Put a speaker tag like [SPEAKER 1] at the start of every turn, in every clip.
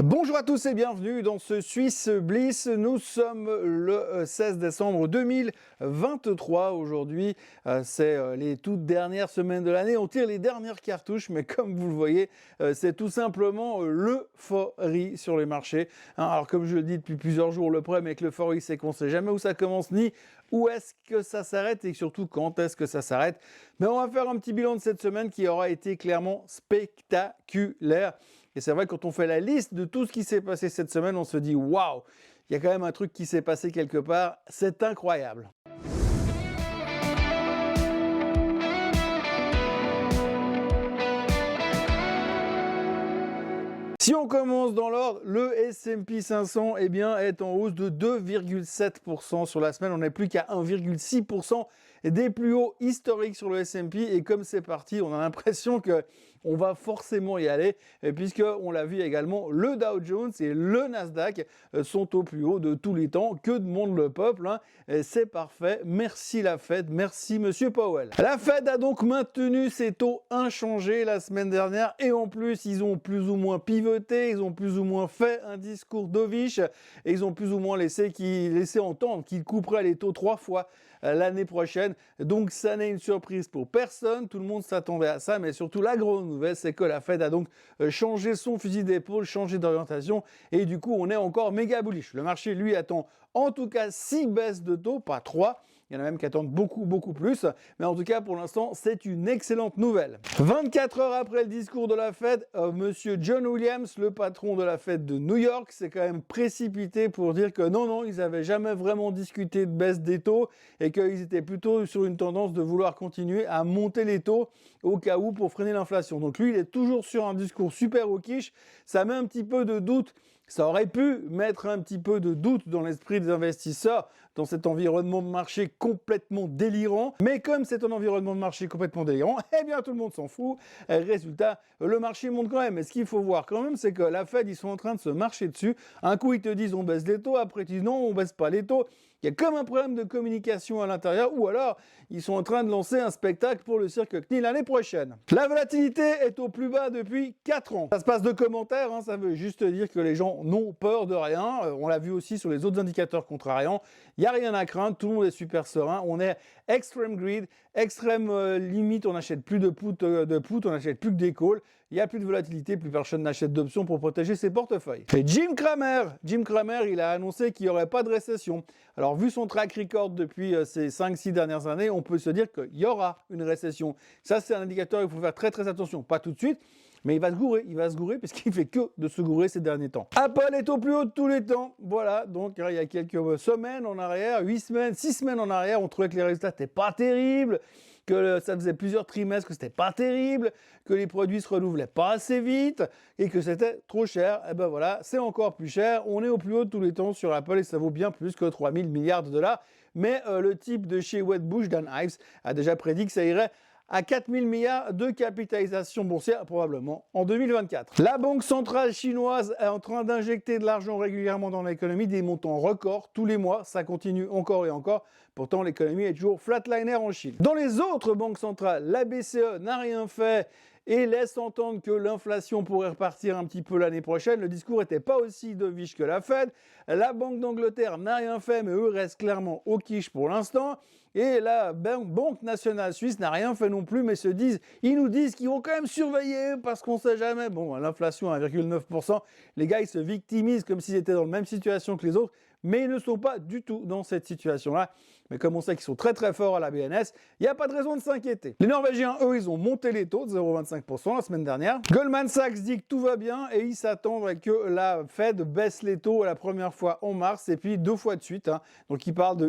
[SPEAKER 1] Bonjour à tous et bienvenue dans ce Swiss Bliss. Nous sommes le 16 décembre 2023. Aujourd'hui, c'est les toutes dernières semaines de l'année. On tire les dernières cartouches, mais comme vous le voyez, c'est tout simplement l'euphorie sur les marchés. Alors comme je le dis depuis plusieurs jours, le problème avec l'euphorie, c'est qu'on ne sait jamais où ça commence ni où est-ce que ça s'arrête et surtout quand est-ce que ça s'arrête. Mais on va faire un petit bilan de cette semaine qui aura été clairement spectaculaire. Et c'est vrai, quand on fait la liste de tout ce qui s'est passé cette semaine, on se dit « Waouh, il y a quand même un truc qui s'est passé quelque part, c'est incroyable ». Si on commence dans l'ordre, le S&P 500 est en hausse de 2,7% sur la semaine. On n'est plus qu'à 1,6% des plus hauts historiques sur le S&P. Et comme c'est parti, on a l'impression qu'on va forcément y aller, puisqu'on l'a vu également, le Dow Jones et le Nasdaq sont au plus haut de tous les temps. Que demande le peuple, hein? C'est parfait. Merci la Fed, merci Monsieur Powell. La Fed a donc maintenu ses taux inchangés la semaine dernière et en plus, ils ont plus ou moins pivoté, ils ont plus ou moins fait un discours dovish et ils ont plus ou moins laissé entendre qu'ils couperaient les taux 3 fois l'année prochaine. Donc ça n'est une surprise pour personne, tout le monde s'attendait à ça, mais surtout la grande nouvelle, c'est que la Fed a donc changé son fusil d'épaule, changé d'orientation et du coup on est encore méga bullish. Le marché lui attend en tout cas 6 baisses de taux, pas 3. Il y en a même qui attendent beaucoup plus. Mais en tout cas, pour l'instant, c'est une excellente nouvelle. 24 heures après le discours de la Fed, Monsieur John Williams, le patron de la Fed de New York, s'est quand même précipité pour dire que non, ils n'avaient jamais vraiment discuté de baisse des taux et qu'ils étaient plutôt sur une tendance de vouloir continuer à monter les taux au cas où pour freiner l'inflation. Donc lui, il est toujours sur un discours super hawkish. Ça met un petit peu de doute. Ça aurait pu mettre un petit peu de doute dans l'esprit des investisseurs dans cet environnement de marché complètement délirant. Mais comme c'est un environnement de marché complètement délirant, eh bien tout le monde s'en fout. Résultat, le marché monte quand même. Et ce qu'il faut voir quand même, c'est que la Fed, ils sont en train de se marcher dessus. Un coup, ils te disent on baisse les taux, après ils te disent non, on baisse pas les taux. Il y a comme un problème de communication à l'intérieur, ou alors ils sont en train de lancer un spectacle pour le cirque CNI l'année prochaine. La volatilité est au plus bas depuis 4 ans. Ça se passe de commentaires, hein, ça veut juste dire que les gens n'ont peur de rien. On l'a vu aussi sur les autres indicateurs contrariants. Il n'y a rien à craindre, tout le monde est super serein. On est extreme greed, extrême limite, on n'achète plus de put, on n'achète plus que des calls. Il n'y a plus de volatilité, plus personne n'achète d'options pour protéger ses portefeuilles. Et Jim Cramer, il a annoncé qu'il n'y aurait pas de récession. Alors, vu son track record depuis ces 5-6 dernières années, on peut se dire qu'il y aura une récession. Ça, c'est un indicateur, il faut faire très attention. Pas tout de suite, mais il va se gourer puisqu'il fait que de se gourer ces derniers temps. Apple est au plus haut de tous les temps. Voilà, donc il y a quelques semaines en arrière, 8 semaines, 6 semaines en arrière, on trouvait que les résultats n'étaient pas terribles, que ça faisait plusieurs trimestres que c'était pas terrible, que les produits se renouvelaient pas assez vite et que c'était trop cher. Et ben voilà, c'est encore plus cher. On est au plus haut de tous les temps sur Apple et ça vaut bien plus que 3000 milliards de dollars. Mais le type de chez Wedbush, Dan Ives, a déjà prédit que ça irait à 4 000 milliards de capitalisation boursière, probablement en 2024. La Banque centrale chinoise est en train d'injecter de l'argent régulièrement dans l'économie, des montants records tous les mois, ça continue encore et encore. Pourtant, l'économie est toujours flatliner en Chine. Dans les autres banques centrales, la BCE n'a rien fait et laisse entendre que l'inflation pourrait repartir un petit peu l'année prochaine. Le discours n'était pas aussi dovish que la Fed. La Banque d'Angleterre n'a rien fait, mais eux restent clairement au quiche pour l'instant. Et la Banque nationale suisse n'a rien fait non plus, mais ils nous disent qu'ils vont quand même surveiller parce qu'on ne sait jamais. Bon, l'inflation à 1,9%, les gars, ils se victimisent comme s'ils étaient dans la même situation que les autres, mais ils ne sont pas du tout dans cette situation-là. Mais comme on sait qu'ils sont très forts à la BNS, il n'y a pas de raison de s'inquiéter. Les Norvégiens, eux, ils ont monté les taux de 0,25% la semaine dernière. Goldman Sachs dit que tout va bien et ils s'attendent que la Fed baisse les taux la première fois en mars et puis 2 fois de suite. Hein. Donc ils parlent de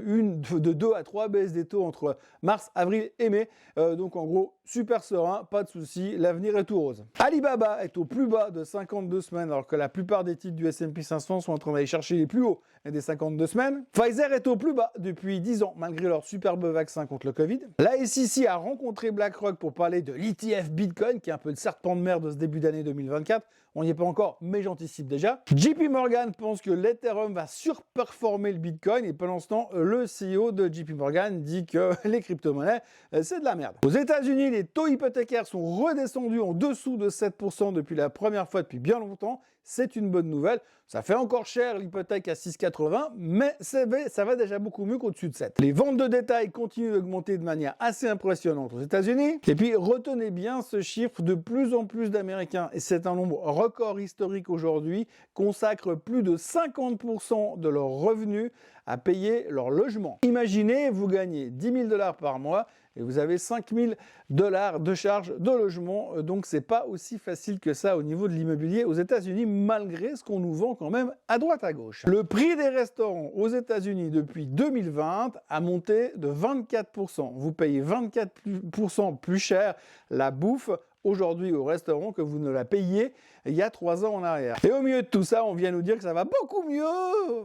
[SPEAKER 1] 2 à 3 baisses des taux entre mars, avril et mai. Donc en gros, super serein, pas de souci, l'avenir est tout rose. Alibaba est au plus bas de 52 semaines alors que la plupart des titres du S&P 500 sont en train d'aller chercher les plus hauts des 52 semaines. Pfizer est au plus bas depuis 10 ans malgré leur superbe vaccin contre le Covid. La SEC a rencontré BlackRock pour parler de l'ETF Bitcoin qui est un peu le serpent de mer de ce début d'année 2024. On n'y est pas encore, mais j'anticipe déjà. JP Morgan pense que l'Ethereum va surperformer le Bitcoin et pendant ce temps, le CEO de JP Morgan dit que les crypto-monnaies, c'est de la merde. Aux États-Unis, les taux hypothécaires sont redescendus en dessous de 7% depuis la première fois depuis bien longtemps. c'est une bonne nouvelle. Ça fait encore cher l'hypothèque à 6,80, mais ça va déjà beaucoup mieux qu'au-dessus de 7. Les ventes de détail continuent d'augmenter de manière assez impressionnante aux États-Unis. Et puis retenez bien ce chiffre, de plus en plus d'Américains, et c'est un nombre record historique aujourd'hui, consacrent plus de 50% de leurs revenus à payer leur logement. Imaginez, vous gagnez 10 000 $ par mois et vous avez 5 000 $ de charges de logement, donc c'est pas aussi facile que ça au niveau de l'immobilier aux États-Unis, malgré ce qu'on nous vend quand même à droite à gauche. Le prix des restaurants aux États-Unis depuis 2020 a monté de 24%. Vous payez 24% plus cher la bouffe aujourd'hui au restaurant que vous ne la payiez il y a 3 ans en arrière. Et au milieu de tout ça, on vient nous dire que ça va beaucoup mieux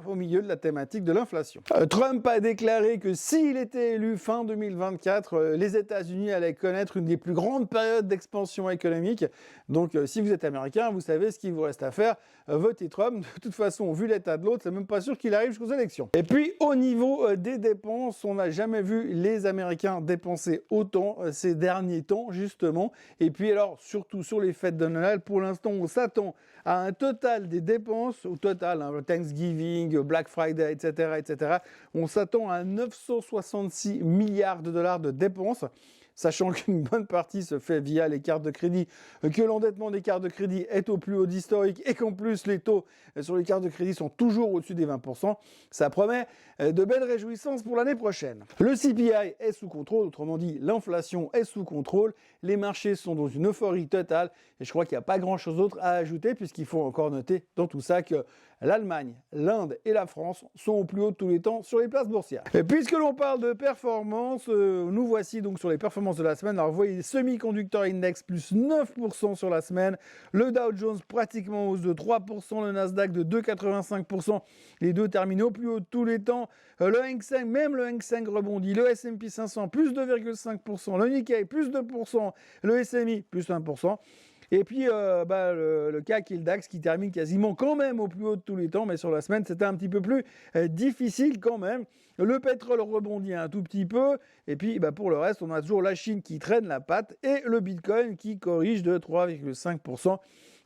[SPEAKER 1] au milieu de la thématique de l'inflation. Trump a déclaré que s'il était élu fin 2024, les États-Unis allaient connaître une des plus grandes périodes d'expansion économique. Donc si vous êtes américain, vous savez ce qu'il vous reste à faire, votez Trump. De toute façon, vu l'état de l'autre, c'est même pas sûr qu'il arrive jusqu'aux élections. Et puis au niveau des dépenses, on n'a jamais vu les Américains dépenser autant ces derniers temps, justement. Et puis alors, surtout sur les fêtes de Noël, pour l'instant, on s'attend à un total des dépenses, au total, Thanksgiving, Black Friday, etc., on s'attend à 966 milliards de dollars de dépenses, sachant qu'une bonne partie se fait via les cartes de crédit, que l'endettement des cartes de crédit est au plus haut d'historique et qu'en plus les taux sur les cartes de crédit sont toujours au-dessus des 20%, ça promet de belles réjouissances pour l'année prochaine. Le CPI est sous contrôle, autrement dit l'inflation est sous contrôle, les marchés sont dans une euphorie totale et je crois qu'il n'y a pas grand-chose d'autre à ajouter puisqu'il faut encore noter dans tout ça que l'Allemagne, l'Inde et la France sont au plus haut de tous les temps sur les places boursières. Et puisque l'on parle de performance, nous voici donc sur les performances de la semaine. Alors vous voyez, Semiconductor Index plus 9% sur la semaine, le Dow Jones pratiquement en hausse de 3%, le Nasdaq de 2,85%, les deux terminaux au plus haut de tous les temps, le Hang Seng, même le Hang Seng rebondit, le S&P 500 plus 2,5%, le Nikkei plus 2%, le SMI plus 1%. Et puis le CAC et le DAX qui terminent quasiment quand même au plus haut de tous les temps, mais sur la semaine c'était un petit peu plus difficile quand même. Le pétrole rebondit un tout petit peu, et puis pour le reste on a toujours la Chine qui traîne la patte et le Bitcoin qui corrige de 3,5%.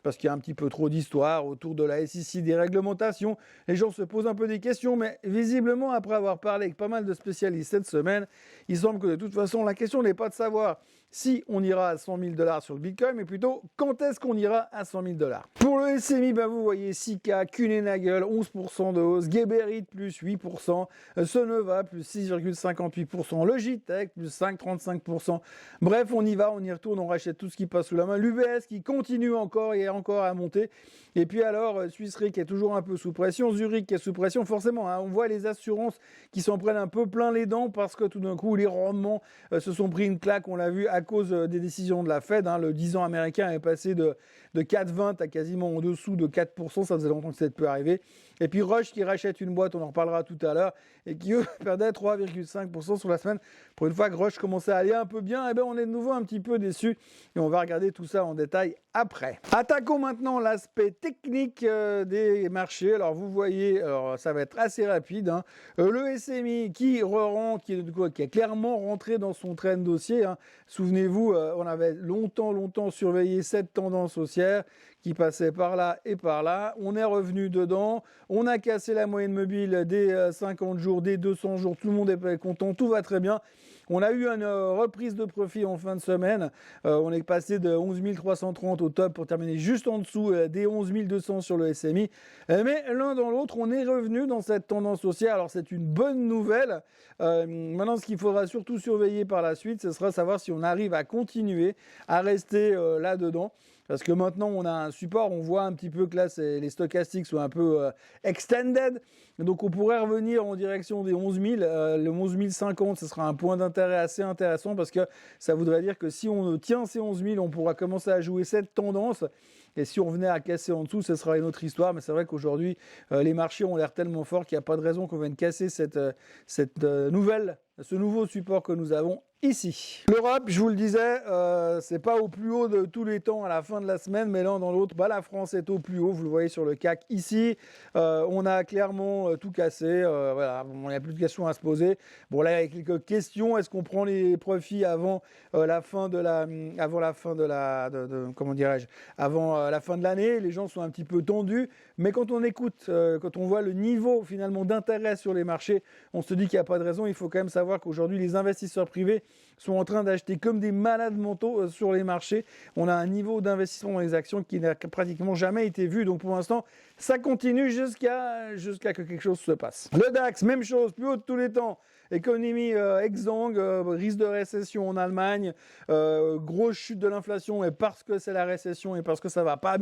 [SPEAKER 1] Parce qu'il y a un petit peu trop d'histoire autour de la SEC, des réglementations. Les gens se posent un peu des questions, mais visiblement, après avoir parlé avec pas mal de spécialistes cette semaine, il semble que de toute façon, la question n'est pas de savoir si on ira à 100 000 $ sur le Bitcoin, mais plutôt quand est-ce qu'on ira à 100 000 $. Pour le SMI, vous voyez Sika, Kuehne+Nagel, 11% de hausse, Geberit plus 8%, Sonova plus 6,58%, Logitech plus 5,35%. Bref, on y va, on y retourne, on rachète tout ce qui passe sous la main. L'UBS qui continue encore et encore à monter. Et puis alors, Swiss Re qui est toujours un peu sous pression, Zurich qui est sous pression, forcément, on voit les assurances qui s'en prennent un peu plein les dents parce que tout d'un coup, les rendements se sont pris une claque, on l'a vu, à cause des décisions de la Fed. Le 10 ans américain est passé de 4,20 à quasiment en dessous de 4%, ça faisait longtemps que ça peut arriver. Et puis Roche qui rachète une boîte, on en reparlera tout à l'heure, et qui eux perdaient 3,5% sur la semaine. Pour une fois que Roche commençait à aller un peu bien, on est de nouveau un petit peu déçus et on va regarder tout ça en détail après. Attaquons maintenant l'aspect technique des marchés. Alors vous voyez, ça va être assez rapide. Le SMI qui est clairement rentré dans son trend haussier. Souvenez-vous, on avait longtemps surveillé cette tendance haussière qui passait par là et par là. On est revenu dedans, on a cassé la moyenne mobile des 50 jours, des 200 jours, tout le monde est content, tout va très bien. On a eu une reprise de profit en fin de semaine, on est passé de 11 330 au top pour terminer juste en dessous des 11 200 sur le SMI. Mais l'un dans l'autre, on est revenu dans cette tendance haussière, alors c'est une bonne nouvelle. Maintenant, ce qu'il faudra surtout surveiller par la suite, ce sera savoir si on arrive à continuer à rester là-dedans. Parce que maintenant, on a un support, on voit un petit peu que là, les stochastiques sont un peu extended. Donc, on pourrait revenir en direction des 11 000. Le 11 050, ce sera un point d'intérêt assez intéressant parce que ça voudrait dire que si on tient ces 11 000, on pourra commencer à jouer cette tendance. Et si on venait à casser en dessous, ce sera une autre histoire. Mais c'est vrai qu'aujourd'hui, les marchés ont l'air tellement forts qu'il n'y a pas de raison qu'on vienne casser ce nouveau support que nous avons ici. L'Europe, je vous le disais, c'est pas au plus haut de tous les temps à la fin de la semaine, mais l'un dans l'autre, la France est au plus haut. Vous le voyez sur le CAC ici. On a clairement tout cassé. Voilà, il n'y a plus de questions à se poser. Bon, là, il y a quelques questions. Est-ce qu'on prend les profits avant la fin de la, comment dirais-je, avant la fin de l'année, les gens sont un petit peu tendus, mais quand on écoute, quand on voit le niveau finalement d'intérêt sur les marchés, on se dit qu'il n'y a pas de raison. Il faut quand même savoir qu'aujourd'hui, les investisseurs privés sont en train d'acheter comme des malades mentaux sur les marchés. On a un niveau d'investissement dans les actions qui n'a pratiquement jamais été vu. Donc pour l'instant, ça continue jusqu'à que quelque chose se passe. Le DAX, même chose, plus haut de tous les temps. Économie exsangue, risque de récession en Allemagne, grosse chute de l'inflation, et parce que c'est la récession et parce que ça va pas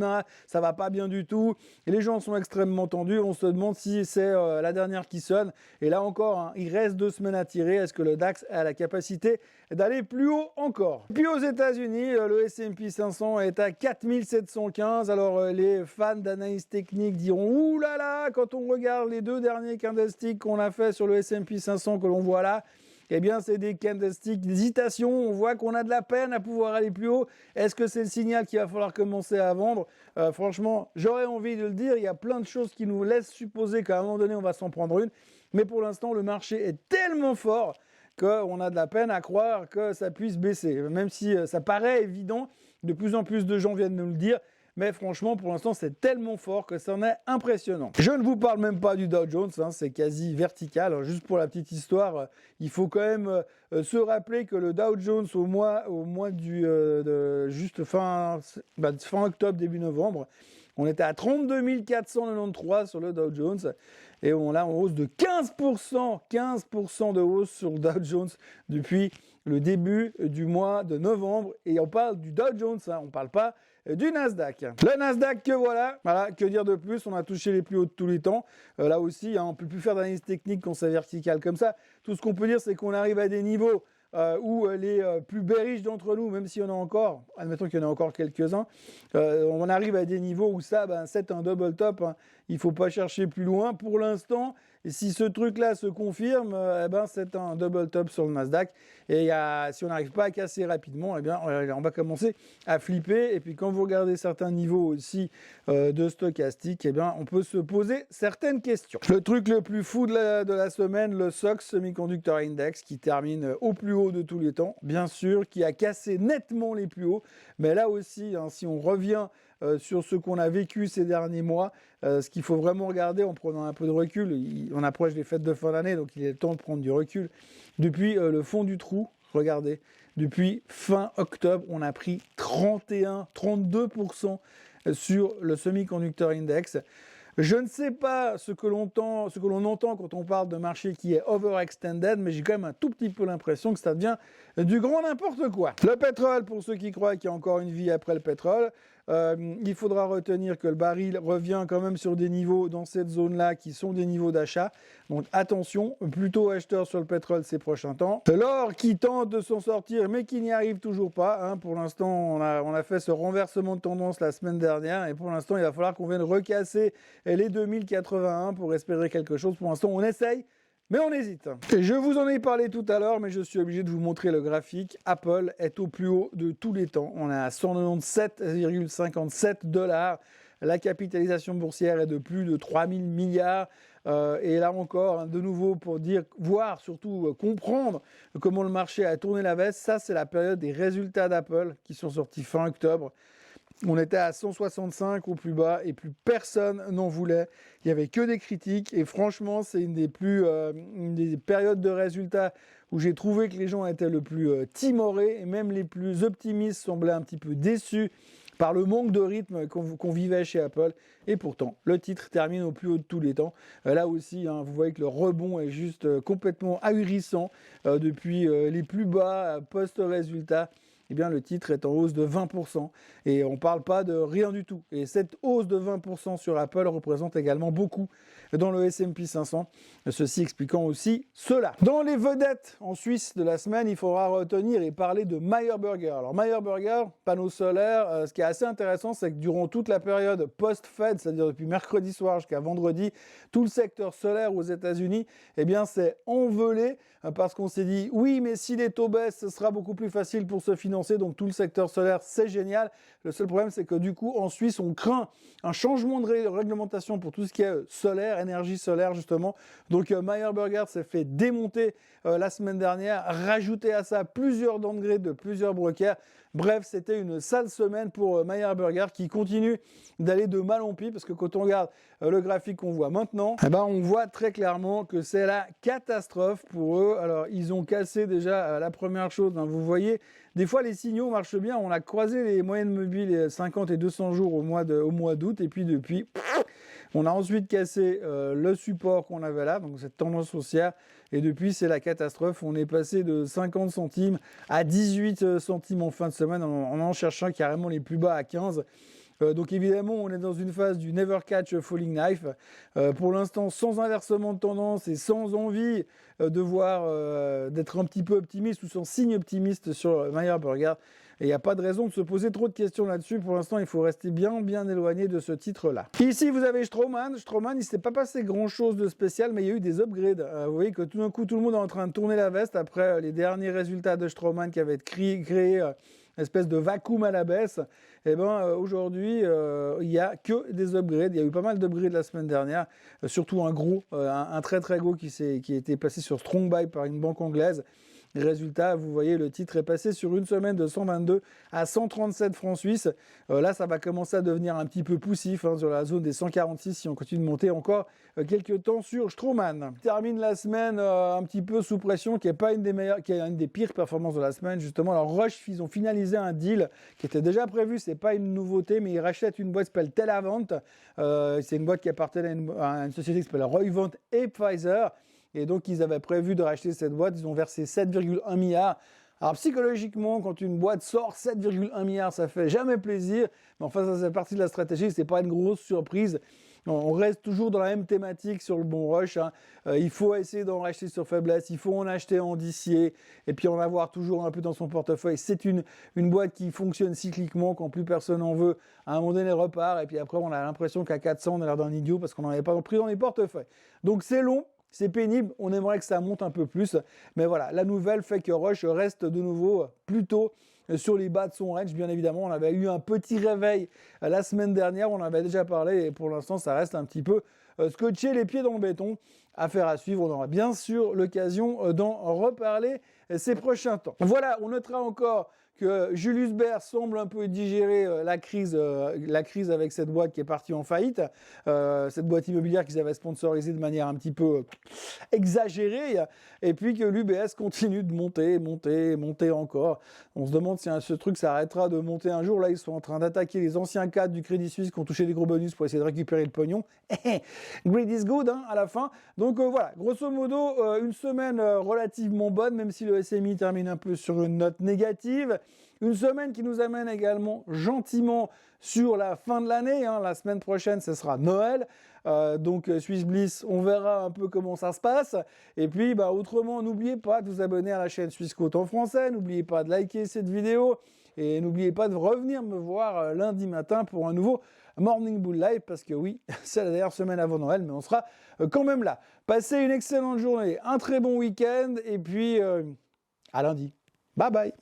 [SPEAKER 1] bien du tout. Et les gens sont extrêmement tendus. On se demande si c'est la dernière qui sonne. Et là encore, hein, il reste 2 semaines à tirer. Est-ce que le DAX a la capacité d'aller plus haut encore? Puis aux États-Unis, le S&P 500 est à 4715. Alors les fans d'analyse technique diront ouh là là, quand on regarde les 2 derniers candlesticks qu'on a fait sur le S&P 500 que l'on voit là, eh bien c'est des candlesticks d'hésitation. On voit qu'on a de la peine à pouvoir aller plus haut. Est-ce que c'est le signal qu'il va falloir commencer à vendre? Franchement, j'aurais envie de le dire. Il y a plein de choses qui nous laissent supposer qu'à un moment donné, on va s'en prendre une. Mais pour l'instant, le marché est tellement fort qu'on a de la peine à croire que ça puisse baisser. Même si ça paraît évident, de plus en plus de gens viennent nous le dire. Mais franchement, pour l'instant, c'est tellement fort que ça en est impressionnant. Je ne vous parle même pas du Dow Jones, hein, c'est quasi vertical. Alors, juste pour la petite histoire, il faut quand même se rappeler que le Dow Jones au mois juste fin octobre, début novembre, on était à 32 493 sur le Dow Jones et on a en hausse de 15% de hausse sur le Dow Jones depuis le début du mois de novembre. Et on parle du Dow Jones, hein, on ne parle pas du Nasdaq. Le Nasdaq, voilà, que dire de plus? On a touché les plus hauts de tous les temps. Là aussi, hein, on ne peut plus faire d'analyse technique quand c'est vertical comme ça. Tout ce qu'on peut dire, c'est qu'on arrive à des niveaux où les plus bearish d'entre nous, même s'il y en a encore, admettons qu'il y en a encore quelques-uns, on arrive à des niveaux où ça, c'est un double top. Hein. Il ne faut pas chercher plus loin. Pour l'instant, et si ce truc-là se confirme, c'est un double top sur le Nasdaq. Et si on n'arrive pas à casser rapidement, on va commencer à flipper. Et puis quand vous regardez certains niveaux aussi de stochastique, on peut se poser certaines questions. Le truc le plus fou de la semaine, le SOX Semiconductor Index, qui termine au plus haut de tous les temps, bien sûr, qui a cassé nettement les plus hauts. Mais là aussi, hein, si on revient sur ce qu'on a vécu ces derniers mois, ce qu'il faut vraiment regarder en prenant un peu de recul, on approche des fêtes de fin d'année, donc il est temps de prendre du recul. Depuis le fond du trou, regardez, depuis fin octobre, on a pris 32% sur le Semiconductor Index. Je ne sais pas ce que l'on entend quand on parle de marché qui est overextended, mais j'ai quand même un tout petit peu l'impression que ça devient du grand n'importe quoi. Le pétrole, pour ceux qui croient qu'il y a encore une vie après le pétrole, il faudra retenir que le baril revient quand même sur des niveaux dans cette zone-là qui sont des niveaux d'achat. Donc attention, plutôt acheteur sur le pétrole ces prochains temps. L'or qui tente de s'en sortir mais qui n'y arrive toujours pas. Hein. Pour l'instant, on a fait ce renversement de tendance la semaine dernière et pour l'instant, il va falloir qu'on vienne recasser les 2081 pour espérer quelque chose. Pour l'instant, on essaye. Mais on hésite. Et je vous en ai parlé tout à l'heure, mais je suis obligé de vous montrer le graphique. Apple est au plus haut de tous les temps. On est à 197,57 $. La capitalisation boursière est de plus de 3000 milliards. Et là encore, de nouveau, pour voir, surtout comprendre comment le marché a tourné la veste, ça c'est la période des résultats d'Apple qui sont sortis fin octobre. On était à 165 au plus bas et plus personne n'en voulait. Il n'y avait que des critiques et franchement, c'est une des périodes de résultats où j'ai trouvé que les gens étaient le plus timorés et même les plus optimistes semblaient un petit peu déçus par le manque de rythme qu'on vivait chez Apple. Et pourtant, le titre termine au plus haut de tous les temps. Là aussi, hein, vous voyez que le rebond est juste complètement ahurissant depuis les plus bas post-résultat. Eh bien, le titre est en hausse de 20%. Et on ne parle pas de rien du tout. Et cette hausse de 20% sur Apple représente également beaucoup dans le S&P 500. Ceci expliquant aussi cela. Dans les vedettes en Suisse de la semaine, il faudra retenir et parler de Meyer Burger. Alors, Meyer Burger, panneaux solaires, ce qui est assez intéressant, c'est que durant toute la période post-Fed, c'est-à-dire depuis mercredi soir jusqu'à vendredi, tout le secteur solaire aux États-Unis, eh bien, s'est envolé parce qu'on s'est dit, oui, mais si les taux baissent, ce sera beaucoup plus facile pour se financer. Donc, tout le secteur solaire, c'est génial. Le seul problème, c'est que du coup, en Suisse, on craint un changement de réglementation pour tout ce qui est solaire, énergie solaire, justement. Donc, Meyer Burger s'est fait démonter la semaine dernière, rajouter à ça plusieurs downgrades de plusieurs brokers. Bref, c'était une sale semaine pour Meyer Burger qui continue d'aller de mal en pis parce que quand on regarde le graphique qu'on voit maintenant, on voit très clairement que c'est la catastrophe pour eux. Alors, ils ont cassé déjà la première chose, hein, vous voyez, des fois les signaux marchent bien. On a croisé les moyennes mobiles 50 et 200 jours au mois d'août et puis depuis, on a ensuite cassé le support qu'on avait là, donc cette tendance haussière. Et depuis, c'est la catastrophe. On est passé de 50 centimes à 18 centimes en fin de semaine en cherchant carrément les plus bas à 15. Donc évidemment, on est dans une phase du never catch a falling knife. Pour l'instant, sans inversement de tendance et sans envie de voir d'être un petit peu optimiste ou sans signe optimiste sur Meyer Burger. Et il n'y a pas de raison de se poser trop de questions là-dessus. Pour l'instant, il faut rester bien éloigné de ce titre-là. Ici, vous avez Straumann. Straumann, il ne s'est pas passé grand-chose de spécial, mais il y a eu des upgrades. Vous voyez que tout d'un coup, tout le monde est en train de tourner la veste après les derniers résultats de Straumann qui avaient créé une espèce de vacuum à la baisse. Et aujourd'hui, il n'y a que des upgrades. Il y a eu pas mal d'upgrades la semaine dernière, surtout un très très gros qui a été passé sur Strong Buy par une banque anglaise. Résultat, vous voyez, le titre est passé sur une semaine de 122 à 137 francs suisses. Là, ça va commencer à devenir un petit peu poussif sur la zone des 146 si on continue de monter encore quelques temps sur Straumann. On termine la semaine un petit peu sous pression, qui est une des pires performances de la semaine. Justement, alors Roche, ils ont finalisé un deal qui était déjà prévu. C'est pas une nouveauté, mais ils rachètent une boîte qui s'appelle Telavant. C'est une boîte qui appartenait à une société qui s'appelle Roivant et Pfizer. Et donc, ils avaient prévu de racheter cette boîte. Ils ont versé 7,1 milliards. Alors, psychologiquement, quand une boîte sort 7,1 milliards, ça fait jamais plaisir. Mais enfin, ça fait partie de la stratégie. C'est pas une grosse surprise. On reste toujours dans la même thématique sur le bon rush. Il faut essayer d'en racheter sur faiblesse. Il faut en acheter en dicier. Et puis, en avoir toujours un peu dans son portefeuille. C'est une boîte qui fonctionne cycliquement. Quand plus personne en veut, à un moment donné, elle repart. Et puis après, on a l'impression qu'à 400, on a l'air d'un idiot parce qu'on n'en avait pas pris dans les portefeuilles. Donc, c'est long. C'est pénible, on aimerait que ça monte un peu plus, mais voilà, la nouvelle fait que Roche reste de nouveau plutôt sur les bas de son range, bien évidemment. On avait eu un petit réveil la semaine dernière, on en avait déjà parlé, et pour l'instant, ça reste un petit peu scotché les pieds dans le béton. Affaire à suivre, on aura bien sûr l'occasion d'en reparler ces prochains temps. Voilà, on notera encore que Julius Baer semble un peu digérer la crise avec cette boîte qui est partie en faillite, cette boîte immobilière qu'ils avaient sponsorisée de manière un petit peu exagérée, et puis que l'UBS continue de monter encore. On se demande si ce truc s'arrêtera de monter un jour. Là, ils sont en train d'attaquer les anciens cadres du Crédit Suisse qui ont touché des gros bonus pour essayer de récupérer le pognon. Greed is good à la fin. Donc voilà, grosso modo, une semaine relativement bonne, même si le SMI termine un peu sur une note négative. Une semaine qui nous amène également gentiment sur la fin de l'année. La semaine prochaine, ce sera Noël. Donc Swiss Bliss, on verra un peu comment ça se passe. Et puis, autrement, n'oubliez pas de vous abonner à la chaîne Swissquote en français. N'oubliez pas de liker cette vidéo. Et n'oubliez pas de revenir me voir lundi matin pour un nouveau Morning Bull Live. Parce que oui, c'est la dernière semaine avant Noël, mais on sera quand même là. Passez une excellente journée, un très bon week-end. Et puis, à lundi. Bye bye.